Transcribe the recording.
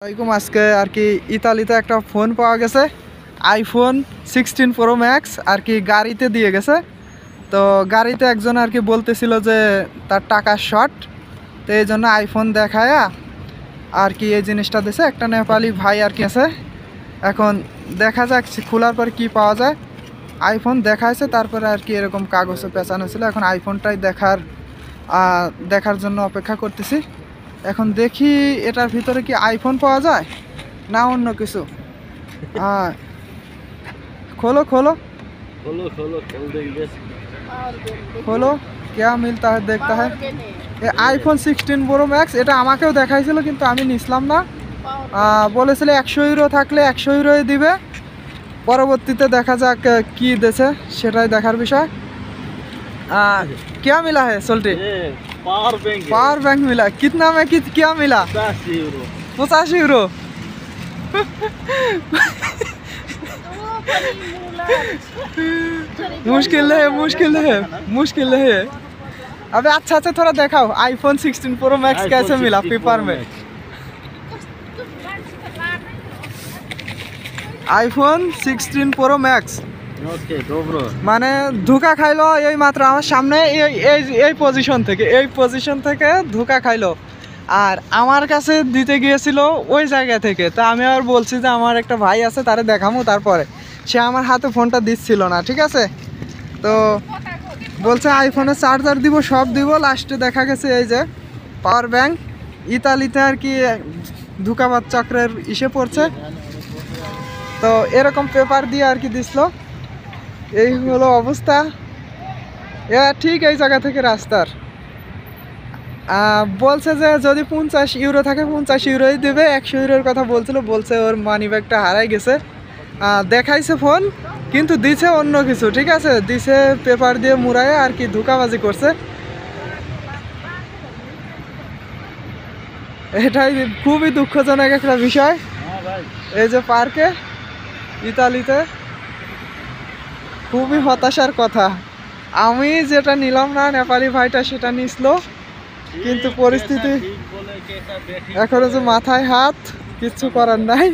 আসসালামাইকুম। আজকে আর কি ইতালিতে একটা ফোন পাওয়া গেছে, আইফোন 16 প্রো ম্যাক্স আর কি গাড়িতে দিয়ে গেছে। তো গাড়িতে একজন আর কি বলতেছিল যে তার টাকা শর্ট, তো এই জন্য আইফোন দেখায় আর কি এই জিনিসটা দিছে। একটা নেপালি ভাই আর কি আছে, এখন দেখা যাক খোলার পর কি পাওয়া যায়। আইফোন দেখাইছে, তারপরে আর কি এরকম কাগজে পেঁচানো ছিল। এখন আইফোনটাই দেখার জন্য অপেক্ষা করতেছি। এখন দেখি এটার ভিতরে কি আইফোন পাওয়া যায় না অন্য কিছু। खोलो खोलो खोलो खोलो खोल देंगे। खोलो क्या मिलता है देखता है। ये আইফোন 16 প্রো ম্যাক্স, এটা আমাকেও দেখাইছিল কিন্তু আমি নিছিলাম না। বলেছিল 100 ইউরো থাকলে 100 ইউরোই দিবে। পরবর্তীতে দেখা যাক কি দেছে, সেটাই দেখার বিষয়। क्या मिला है सोल्टी? पावर बैंक मिला। कितना में क्या मिला? 85 यूरो। मुश्किल है। अबे अच्छा थोड़ा दिखाओ, आईफोन 16 प्रो मैक्स कैसे मिला पेपर में? आईफोन 16 प्रो मैक्स মানে ধোকা খাইলো এই মাত্র আমার সামনে এই পজিশন থেকে ধোকা খাইলো। আর আমার কাছে দিতে গিয়েছিল ওই জায়গা থেকে। তা আমি আর বলছি যে আমার একটা ভাই আছে, তারে দেখামো। তারপরে সে আমার হাতে ফোনটা দিচ্ছিল না, ঠিক আছে। তো বলছে আইফোনের চার্জার দিব, সব দিব। লাস্টে দেখা গেছে এই যে পাওয়ার ব্যাংক। ইতালিতে আর কি ধোকাবাজ চক্রের ইসে পড়ছে। তো এরকম পেপার দিয়ে আর কি দিছিল। এই হলো অবস্থা। ঠিক এই জায়গা থেকে রাস্তার বলছে যে যদি 50 ইউরো থাকে 50 ইউরোই দেবে। 100 ইউরোর কথা বলছে ওর মানি ব্যাগটা হারাই গেছে। দেখাইছে ফোন কিন্তু দিছে অন্য কিছু, ঠিক আছে। দিছে পেপার দিয়ে মুড়ায় আর কি ধোঁকাবাজি করছে। এটাই খুবই দুঃখজনক একটা বিষয়। এই যে পার্কে ইতালিতে খুবই হতাশার কথা। আমি যেটা নিলাম না, নেপালি ভাইটা সেটা নিছিল। কিন্তু পরিস্থিতি এখনো যে মাথায় হাত, কিচ্ছু করার নাই।